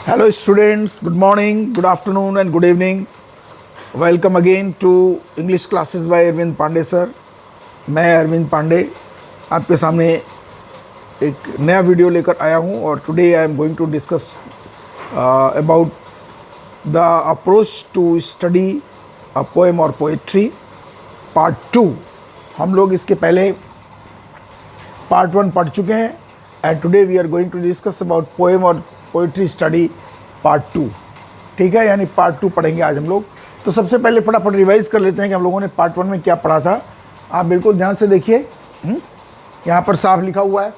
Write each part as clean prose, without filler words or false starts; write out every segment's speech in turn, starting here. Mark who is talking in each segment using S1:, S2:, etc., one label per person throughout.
S1: Hello students, good morning, good afternoon and good evening. Welcome again to English classes by Arvind Pandey sir. मैं अरविंद पांडे आपके सामने एक नया video लेकर आया हूँ और today I am going to discuss about the approach to study a poem और पोएट्री पार्ट 2. हम लोग इसके पहले पार्ट 1 पढ़ चुके हैं and today we are going to discuss about poem और पोइट्री स्टडी पार्ट 2. ठीक है, यानी पार्ट 2 पढ़ेंगे आज हम लोग. तो सबसे पहले फटाफट रिवाइज कर लेते हैं कि हम लोगों ने पार्ट 1 में क्या पढ़ा था. आप बिल्कुल ध्यान से देखिए, यहाँ पर साफ लिखा हुआ है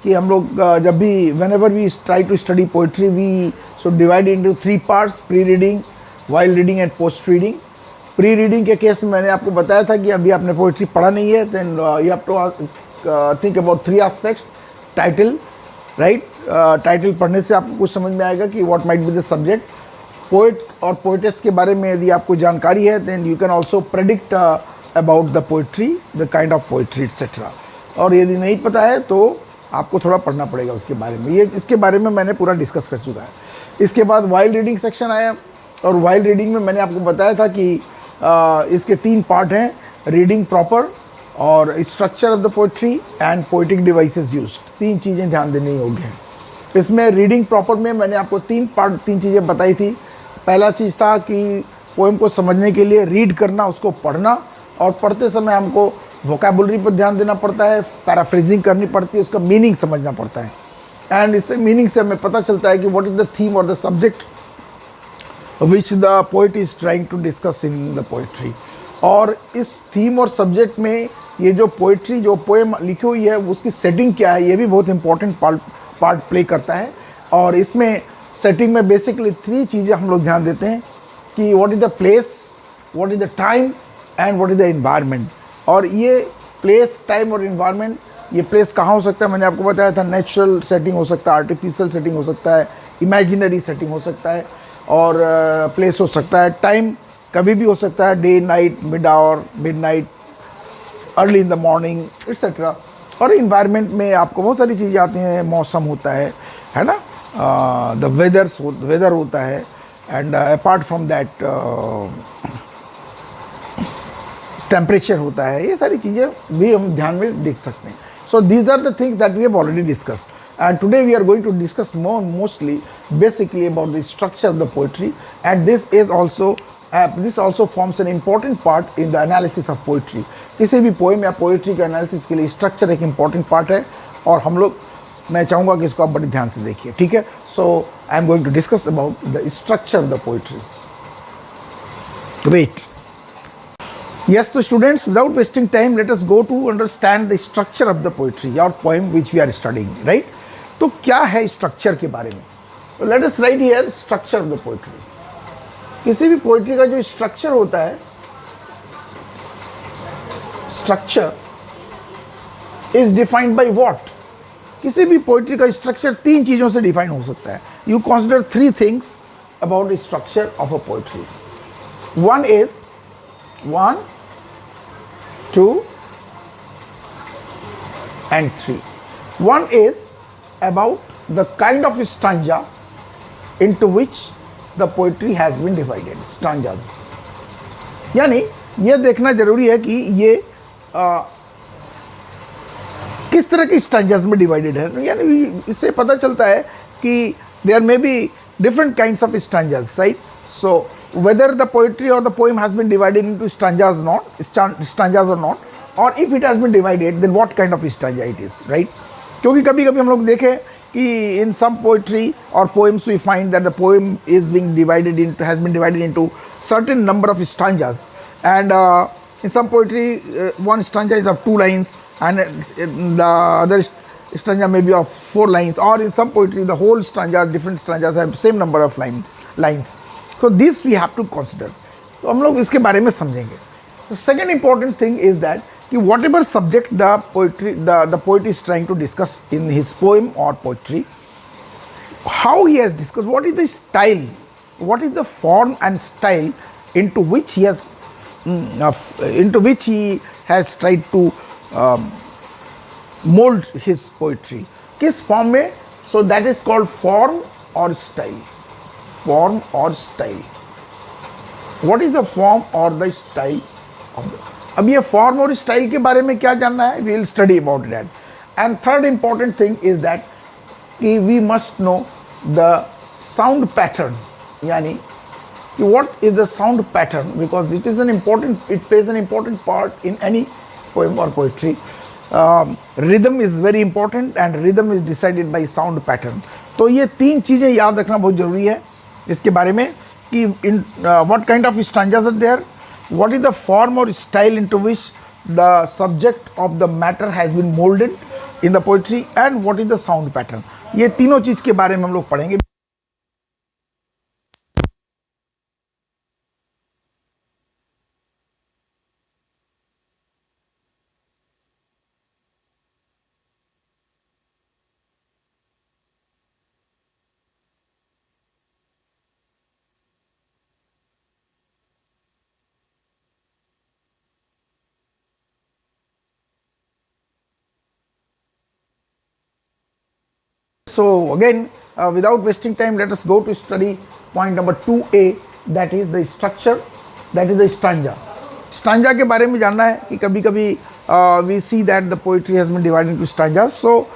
S1: कि हम लोग जब भी whenever we try to study poetry we should divide into 3 parts: pre reading, while reading and post reading. Pre reading के केस में मैंने आपको बताया था कि अभी आपने पोइट्री पढ़ा नहीं है, then you have to think about 3 aspects. Title, right, title पढ़ने से आपको कुछ समझ में आएगा कि what might be the subject. Poet और पोइटेस के बारे में यदि आपको जानकारी है then you can also predict about the poetry, the kind of poetry etcetera. और यदि नहीं पता है तो आपको थोड़ा पढ़ना पड़ेगा उसके बारे में. ये इसके बारे में मैंने पूरा डिस्कस कर चुका है. इसके बाद वाइल रीडिंग सेक्शन आया और वाइल रीडिंग में मैंने आपको बताया था कि इसके 3 पार्ट हैं: रीडिंग प्रॉपर और structure of the poetry and poetic devices used. 3 चीज़ें ध्यान देने योग्य हैं. इसमें रीडिंग प्रॉपर में मैंने आपको 3 चीज़ें बताई थी. पहला चीज़ था कि पोएम को समझने के लिए रीड करना, उसको पढ़ना, और पढ़ते समय हमको वोकैबुलरी पर ध्यान देना पड़ता है, पैराफ्रेजिंग करनी पड़ती है, उसका मीनिंग समझना पड़ता है. एंड इससे मीनिंग से हमें पता चलता है कि व्हाट इज़ द थीम और the subject which the poet is trying to discuss in the poetry. और इस थीम और सब्जेक्ट में ये जो पोइट्री, जो पोएम लिखी हुई है, उसकी सेटिंग क्या है, ये भी बहुत इंपॉर्टेंट पार्ट प्ले करता है. और इसमें सेटिंग में बेसिकली 3 चीज़ें हम लोग ध्यान देते हैं कि what is the place, what is the time and what is the environment. और ये प्लेस, टाइम और एनवायरनमेंट, ये प्लेस कहाँ हो सकता है, मैंने आपको बताया था. नेचुरल सेटिंग हो सकता है, आर्टिफिशियल सेटिंग हो सकता है, इमेजिनरी सेटिंग हो सकता है, और प्लेस हो सकता है. टाइम कभी भी हो सकता है, day, night, mid hour, midnight, early in the morning etcetera. और इन्वायरमेंट में आपको बहुत सारी चीज़ें आती हैं. मौसम होता है ना, द वेदर होता है, and apart from that temperature होता है. ये सारी चीज़ें भी हम ध्यान में देख सकते हैं. So these are the things that we have already discussed. And today we are going to discuss mostly basically about the structure of the poetry, and this also forms an important part in the analysis of poetry. किसी भी poem या poetry के analysis के लिए structure एक important part है, और हम लोग, मैं चाहूँगा कि इसको आप बड़े ध्यान से देखिए. ठीक है, so I am going to discuss about the structure of the poetry. Wait, yes, so students, without wasting time, let us go to understand the structure of the poetry or poem which we are studying, right? तो क्या है structure के बारे में. Let us right here structure of the poetry. किसी भी poetry का जो स्ट्रक्चर होता है, structure is defined by what. किसी भी पोइट्री का स्ट्रक्चर 3 चीजों से डिफाइन हो सकता है. You consider 3 things about the structure of a poetry. 1, 2 and 3. 1 is about the kind of stanza into which the poetry has been divided. Stanzas, यानी ये देखना जरूरी है कि ये किस तरह की स्टैंजास में डिवाइडेड है. यानी इससे पता चलता है कि there may be different kinds of stanzas, right. So whether the poetry or the poem has been divided into stanzas or not, or if it has been divided then what kind of stanza it is, right. क्योंकि कभी कभी हम लोग देखें कि in some poetry or poems we find that the poem is being divided into, has been divided into certain number of stanzas, and in some poetry one stanza is of 2 lines and the other stanza may be of 4 lines, or in some poetry the whole stanza, different stanzas have same number of lines. So this we have to consider. तो हम लोग इसके बारे में समझेंगे. The second important thing is that कि whatever subject the poet is trying to discuss in his poem or poetry, how he has discussed, what is the style, what is the form and style into which he has tried to mold his poetry. किस form में? So that is called form or style. form or style. What is the form or the style of the, अब ये form और style के बारे में क्या जानना है, we will study about that. And third important thing is that कि we must know the sound pattern, यानी कि what is the sound pattern, because it is an important, it plays an important part in any poem और poetry. Rhythm is very important and rhythm is decided by sound pattern. तो ये तीन चीज़ें याद रखना बहुत जरूरी है इसके बारे में कि in what kind of stanzas are there, what is the form or style into which the subject of the matter has been molded in the poetry, and what is the sound pattern. ये तीनों चीज के बारे में हम लोग पढ़ेंगे. So again, without wasting time, let us go to study point number 2A, that is the structure, that is the stanza. Stanza के बारे में जानना है कि कभी कभी we see that the poetry has been divided into stanzas. So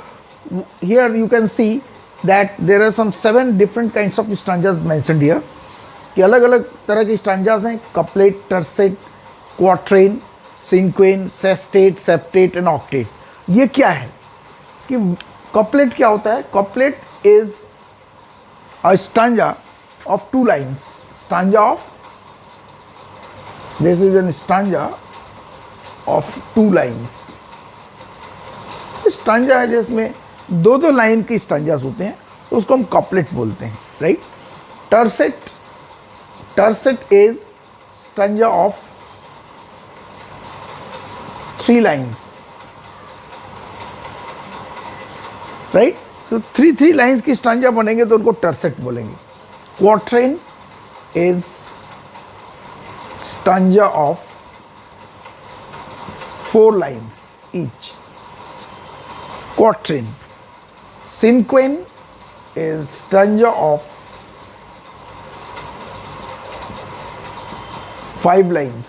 S1: here you can see that there are some 7 different kinds of stanzas mentioned here. कि अलग अलग तरह के stanzas हैं, couplet, tercet, quatrain, cinquain, sestet, septet and octet. ये क्या है कि कपलेट क्या होता है? Couplet is a stanza of 2 lines. Stanza of, this is an stanza of 2 lines. Stanza है जिसमें 2 लाइन की स्टांजास होते हैं, तो उसको हम कपलेट बोलते हैं, right. Tercet, tercet is stanza of 3 lines, right. तो 3 लाइन्स की स्टांजा बनेंगे तो उनको टर्सेट बोलेंगे. Quatrain is stanza of 4 lines each. Quatrain. Cinquain is stanza of 5 lines.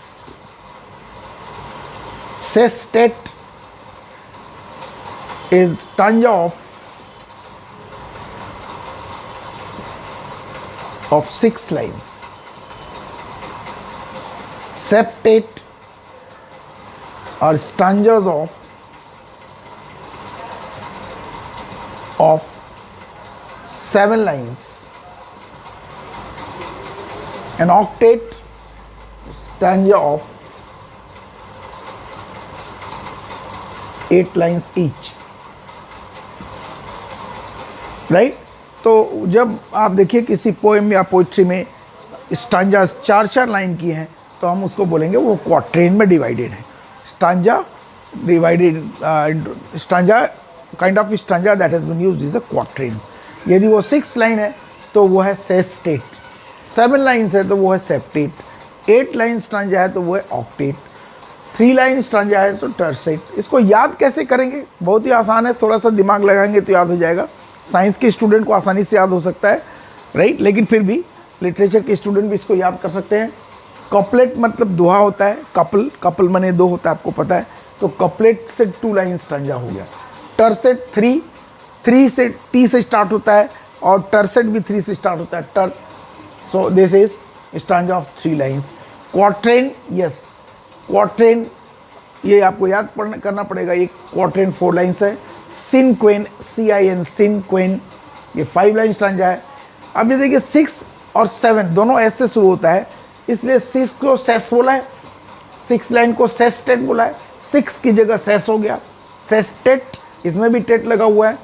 S1: Sestet is stanza of 6 lines. Septet are stanzas of 7 lines. An octet stanza of 8 lines each. Right. तो जब आप देखिए किसी poem या poetry में stanza 4 line की हैं तो हम उसको बोलेंगे वो क्वाट्रेन में डिवाइडेड है. Stanza divided, stanza kind of stanza that has been used is a quatrain. यदि वो 6 लाइन है तो वो है सेस्टेट. 7 लाइन्स है तो वो है सेप्टेट. 8 लाइन स्टांजा है तो वो है ऑक्टेट. 3 लाइन स्टांजा है तो टर्सेट. इसको याद कैसे करेंगे? बहुत ही आसान है, थोड़ा सा दिमाग लगाएंगे तो याद हो जाएगा. साइंस के स्टूडेंट को आसानी से याद हो सकता है, राइट. लेकिन फिर भी लिटरेचर के स्टूडेंट भी इसको याद कर सकते हैं. कपलेट मतलब दोहा होता है. कपल, कपल माने 2 होता है, आपको पता है. तो कपलेट से 2 लाइन स्टांजा हो गया. टर्सेट 3 से टी से स्टार्ट होता है और टर्सेट भी 3 से स्टार्ट होता है. टर, so this is stanza of 3 lines. Quatrain, yes, quatrain ये आपको याद करना पड़ेगा. ये क्वाट्रेन 4 लाइन्स है. सिनक्वेन, CIN, सिनक्वेन, ये 5 लाइन स्टांजा है. अब ये देखिए 6 और 7 दोनों एस से शुरू होता है, इसलिए 6 को सेस बोला है, 6 लाइन को सेस्टेट बोला है. 6 की जगह सेस हो गया, सेस्टेट, इसमें भी टेट लगा हुआ है.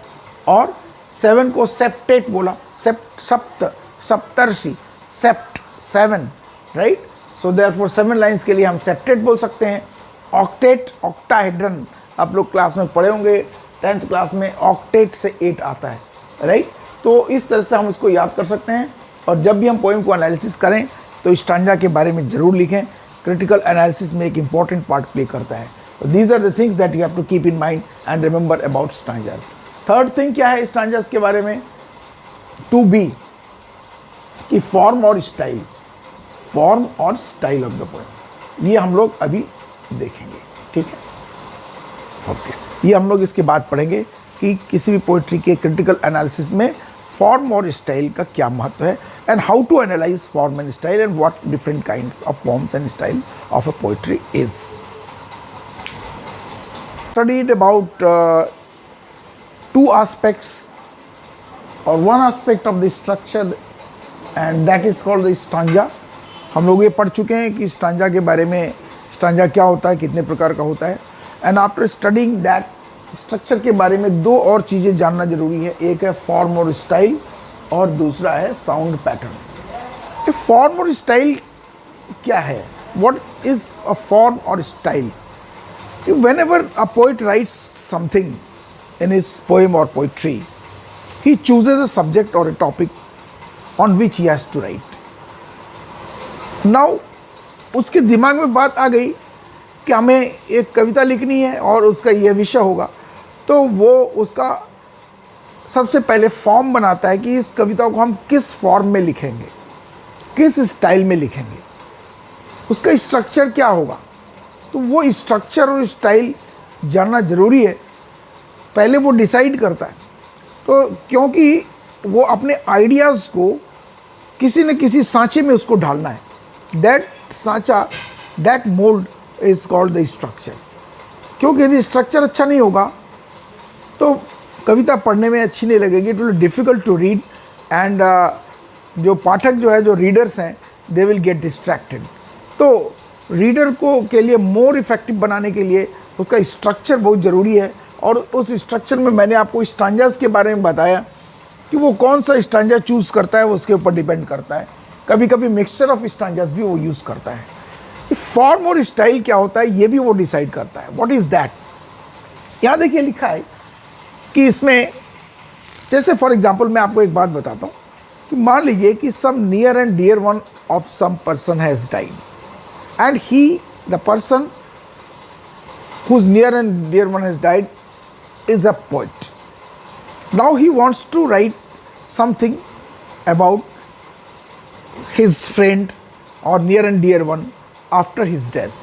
S1: और 7 को सेप्टेट बोला, सप्त, सप्तर्षि, सेप्ट 7, राइट. सो देयरफॉर 7 लाइन्स के लिए हम सेप्टेट बोल सकते हैं. ऑक्टेट, ऑक्टाहेड्रन, आप लोग क्लास में पढ़े होंगे 10th क्लास में. ऑक्टेट से 8 आता है, राइट. तो इस तरह से हम इसको याद कर सकते हैं. और जब भी हम पोएम को एनालिसिस करें तो स्टांजा के बारे में ज़रूर लिखें. क्रिटिकल एनालिसिस में एक इंपॉर्टेंट पार्ट प्ले करता है. These are the things that you have to keep in mind and remember about stanzas. Third thing क्या है स्टांजास के बारे में? 2B. कि फॉर्म और स्टाइल ऑफ द पोएम, ये हम लोग अभी देखेंगे, ठीक है। ओके, ये हम लोग इसके बाद पढ़ेंगे कि किसी भी पोइट्री के क्रिटिकल एनालिसिस में फॉर्म और स्टाइल का क्या महत्व है, and how to analyse form and style, and what different kinds of forms and style of a poetry is. Studied about two aspects or one aspect of the structure, and that is called the stanza। हम लोग ये पढ़ चुके हैं कि stanza के बारे में, स्टांजा क्या होता है, कितने प्रकार का होता है, and after studying that structure के बारे में दो और चीज़ें जानना जरूरी है, एक है फॉर्म और स्टाइल और दूसरा है साउंड पैटर्न। फॉर्म और स्टाइल क्या है, व्हाट इज अ फॉर्म और style? Whenever a poet writes something in his poem or poetry, he chooses a subject or a topic on which he has to write. Now, उसके दिमाग में बात आ गई कि हमें एक कविता लिखनी है और उसका यह विषय होगा, तो वो उसका सबसे पहले फॉर्म बनाता है कि इस कविता को हम किस फॉर्म में लिखेंगे, किस स्टाइल में लिखेंगे, उसका स्ट्रक्चर क्या होगा। तो वो स्ट्रक्चर और स्टाइल जानना ज़रूरी है, पहले वो डिसाइड करता है। तो क्योंकि वो अपने आइडियाज़ को किसी न किसी सांचे में उसको ढालना है, दैट सांचा, that mould is called the structure. क्योंकि यदि स्ट्रक्चर अच्छा नहीं होगा तो कविता पढ़ने में अच्छी नहीं लगेगी, it will difficult to read, and जो पाठक जो है, जो रीडर्स हैं, दे विल गेट डिस्ट्रैक्टेड। तो रीडर को के लिए मोर इफेक्टिव बनाने के लिए उसका स्ट्रक्चर बहुत ज़रूरी है, और उस स्ट्रक्चर में मैंने आपको स्टांजास के बारे में बताया कि वो कौन सा स्टांजा चूज़ करता है, वो उसके ऊपर डिपेंड करता है। कभी कभी मिक्सचर ऑफ स्टांजास भी वो यूज़ करता है। फॉर्म और स्टाइल क्या होता है ये भी वो डिसाइड करता है। What is that? यहाँ देखिए लिखा है कि इसमें, जैसे फॉर एग्जाम्पल मैं आपको एक बात बताता हूँ कि मान लीजिए कि some near and dear one of some person has died, and the person whose near and dear one has died is a poet. Now he wants to write something about his friend or near and dear one after his death.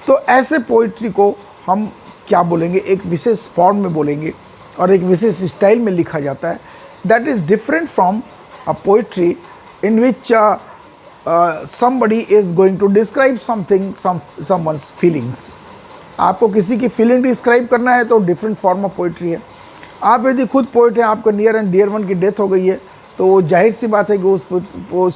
S1: तो ऐसे poetry को हम क्या बोलेंगे, एक विशेष form में बोलेंगे और एक विशेष स्टाइल में लिखा जाता है। That is different from a poetry in which somebody is going to describe something, someone's feelings। आपको किसी की फीलिंग डिस्क्राइब करना है तो डिफरेंट फॉर्म ऑफ पोइट्री है। आप यदि खुद पोइट हैं, आपका नियर एंड डियर वन की डेथ हो गई है, तो वो जाहिर सी बात है कि उस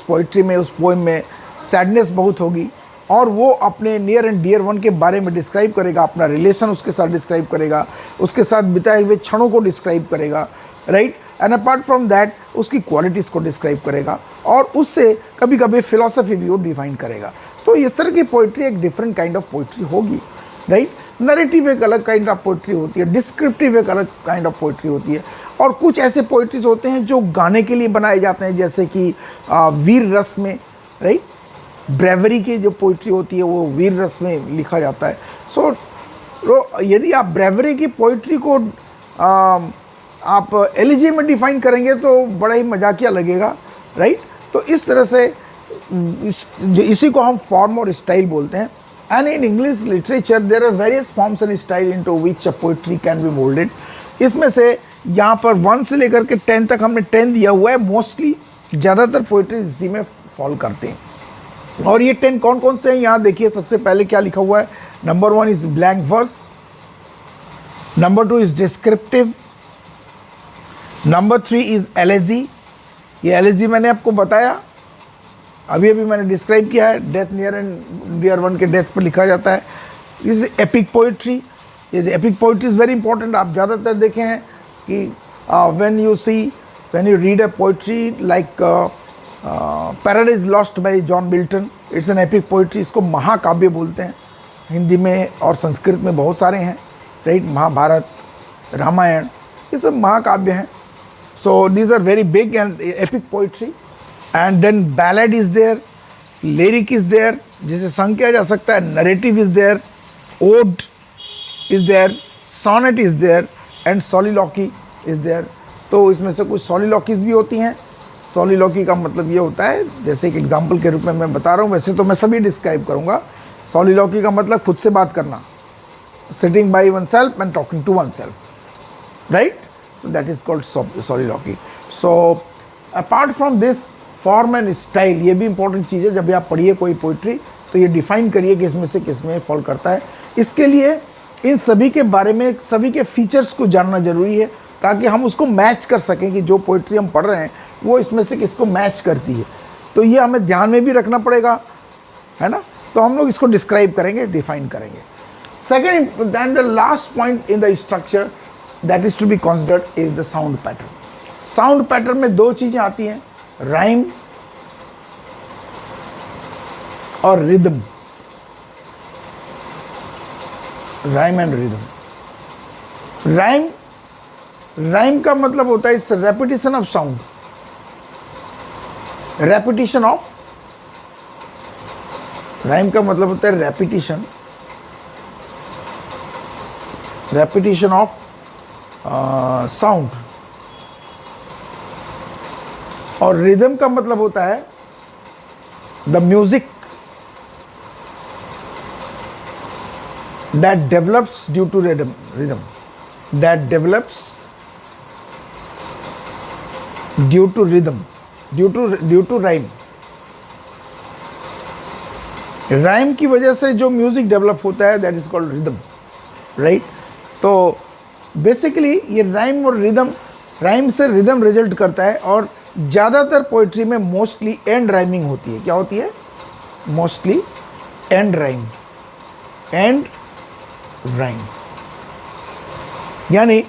S1: पोइट्री में, उस पोएम में सैडनेस बहुत होगी, और वो अपने नियर एंड डियर वन के बारे में डिस्क्राइब करेगा, अपना रिलेशन उसके साथ डिस्क्राइब करेगा, उसके साथ बिताए हुए क्षणों को डिस्क्राइब करेगा, right. And apart from that उसकी क्वालिटीज़ को डिस्क्राइब करेगा, और उससे कभी कभी फिलॉसफी भी वो डिफाइन करेगा। तो इस तरह की पोइट्री एक डिफरेंट काइंड ऑफ पोइट्री होगी, राइट। नरेटिव एक अलग काइंड ऑफ पोइट्री होती है, डिस्क्रिप्टिव एक अलग काइंड ऑफ पोइट्री होती है, और कुछ ऐसे पोइट्रीज होते हैं जो गाने के लिए बनाए जाते हैं, जैसे कि वीर रस में, राइट, ब्रेवरी की जो पोइट्री होती है वो वीर रस में लिखा जाता है। सो यदि आप ब्रेवरी की पोइट्री को आप एलिजी में डिफाइन करेंगे तो बड़ा ही मजाकिया लगेगा, राइट। तो इस तरह से इसी को हम फॉर्म और स्टाइल बोलते हैं। And in English literature there are various forms and style into which a poetry can be moulded. इसमें से यहाँ पर 1 से लेकर के 10 तक हमने 10 दिया हुआ है। मोस्टली ज़्यादातर पोइट्री इसी में फॉल करते हैं। और ये 10 कौन कौन से हैं यहाँ देखिए। सबसे पहले क्या लिखा हुआ है, number 1 is blank verse, number 2 is descriptive, number 3 is elegy. ये एलेजी मैंने आपको बताया, अभी मैंने डिस्क्राइब किया है, death near and dear one के डेथ पर लिखा जाता है। Is epic poetry. ये epic poetry is very important. आप ज़्यादातर देखे हैं कि when you read a poetry like Paradise Lost by John Milton, it's an epic poetry. इसको महाकाव्य बोलते हैं। हिंदी में और संस्कृत में बहुत सारे हैं, राइट। महाभारत, रामायण, ये सब महाकाव्य हैं। So these are very big and epic poetry, and then ballad is there, lyric is there, जिसे संग किया जा सकता है, narrative is there, ode is there, sonnet is there, and soliloquy is there। तो इसमें से कुछ soliloquies भी होती हैं, सॉलिलॉक्वी का मतलब ये होता है, जैसे एक एग्जाम्पल के रूप में मैं बता रहा हूँ, वैसे तो मैं सभी डिस्क्राइब करूँगा। सॉलिलॉक्वी का मतलब खुद से बात करना, sitting by oneself and talking to oneself, right? So that is called soliloquy. So apart from this form and style, ये भी इंपॉर्टेंट चीज़ है। जब भी आप पढ़िए कोई पोइट्री तो ये डिफाइन करिए कि इसमें से किस में फॉल करता है। इसके लिए इन सभी के बारे में, सभी के फीचर्स को जानना जरूरी है, ताकि हम उसको मैच कर सकें कि जो पोइट्री हम पढ़ रहे हैं वो इसमें से किसको मैच करती है। तो ये हमें ध्यान में भी रखना पड़ेगा, है ना? तो हम लोग इसको डिस्क्राइब करेंगे, डिफाइन करेंगे। Second then the last point in the structure that is to be considered is the sound pattern. Sound pattern में दो चीजें आती हैं, राइम और rhythm. Rhyme and rhythm. Rhyme का मतलब होता है it's repetition of sound, repetition of. Rhyme का मतलब होता है रेपिटेशन ऑफ साउंड। और रिदम का मतलब होता है the music that develops due to rhythm, that develops due to rhythm, due to rhyme. Rhyme की वजह से जो म्यूजिक डेवलप होता है that is called rhythm, right? तो बेसिकली ये राइम और रिदम, राइम से रिदम रिजल्ट करता है। और ज़्यादातर पोइट्री में मोस्टली एंड राइमिंग होती है। क्या होती है? Mostly and rhyme, and rhyme. यानी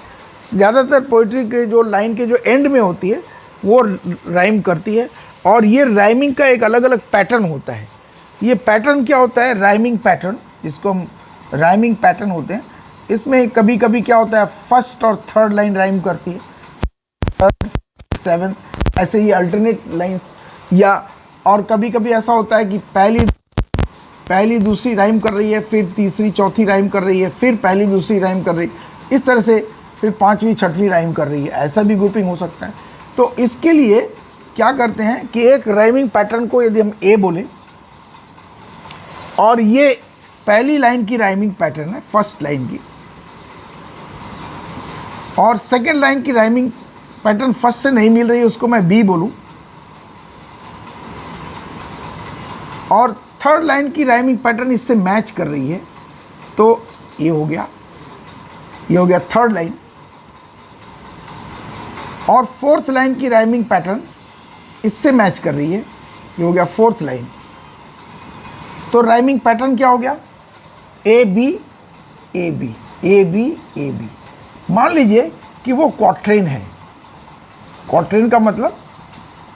S1: ज़्यादातर पोइट्री के जो लाइन के जो एंड में होती है वो राइम करती है। और ये राइमिंग का एक अलग अलग पैटर्न होता है। ये पैटर्न क्या होता है? राइमिंग पैटर्न, जिसको हम राइमिंग पैटर्न होते हैं। इसमें कभी कभी क्या होता है, फर्स्ट और थर्ड लाइन राइम करती है, थर्ड सेवंथ, ऐसे ही अल्टरनेट लाइंस। या और कभी कभी ऐसा होता है कि पहली दूसरी राइम कर रही है, फिर तीसरी चौथी राइम कर रही है, फिर पहली दूसरी राइम कर रही है, इस तरह से फिर पांचवी छठवीं राइम कर रही है। ऐसा भी ग्रुपिंग हो सकता है। तो इसके लिए क्या करते हैं कि एक राइमिंग पैटर्न को यदि हम ए बोलें, और ये पहली लाइन की राइमिंग पैटर्न है, फर्स्ट लाइन की, और सेकेंड लाइन की राइमिंग पैटर्न फर्स्ट से नहीं मिल रही है, उसको मैं बी बोलूं, और थर्ड लाइन की राइमिंग पैटर्न इससे मैच कर रही है, तो ये हो गया थर्ड लाइन। और फोर्थ लाइन की राइमिंग पैटर्न इससे मैच कर रही है, ये हो गया फोर्थ लाइन। तो राइमिंग पैटर्न क्या हो गया? A B A B, A B A B. मान लीजिए कि वो क्वाट्रेन है। क्वाट्रेन का मतलब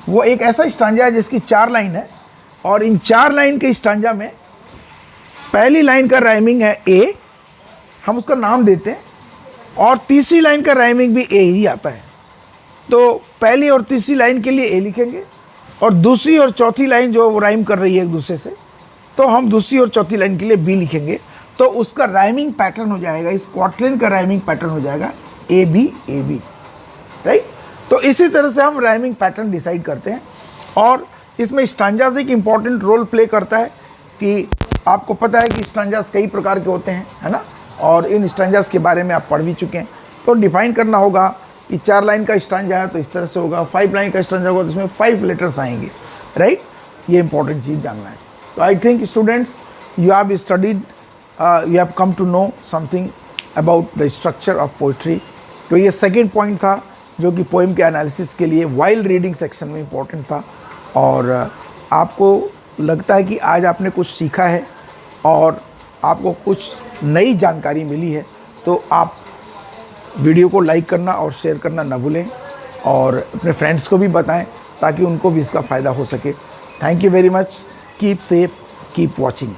S1: वो एक ऐसा स्टांजा है जिसकी 4 लाइन है, और इन 4 लाइन के स्टांजा में पहली लाइन का राइमिंग है ए, हम उसका नाम देते हैं, और तीसरी लाइन का राइमिंग भी ए ही आता है। तो पहली और तीसरी लाइन के लिए ए लिखेंगे, और दूसरी और चौथी लाइन जो वो राइम कर रही है एक दूसरे से, तो हम दूसरी और चौथी लाइन के लिए बी लिखेंगे। तो उसका राइमिंग पैटर्न हो जाएगा, इस क्वाट्रेन का राइमिंग पैटर्न हो जाएगा ए बी, राइट? तो इसी तरह से हम राइमिंग पैटर्न डिसाइड करते हैं। और इसमें स्टांजास एक इम्पॉर्टेंट रोल प्ले करता है कि आपको पता है कि स्टांजास कई प्रकार के होते हैं, है ना? और इन स्टांजास के बारे में आप पढ़ भी चुके हैं। तो डिफाइन करना होगा कि 4 लाइन का स्टांजा है तो इस तरह से होगा, 5 लाइन का स्टांजा होगा तो इसमें 5 लेटर्स आएंगे, राइट? ये इंपॉर्टेंट चीज़ जानना है। तो I think students you have studied, you have come to know something about the structure of poetry। तो ये सेकेंड पॉइंट था जो कि पोएम के एनालिसिस के लिए वाइल रीडिंग सेक्शन में इम्पोर्टेंट था। और आपको लगता है कि आज आपने कुछ सीखा है और आपको कुछ नई जानकारी मिली है, तो आप वीडियो को लाइक करना और शेयर करना ना भूलें, और अपने फ्रेंड्स को भी बताएं ताकि उनको भी इसका फ़ायदा हो सके। Thank you very much, keep safe, keep watching.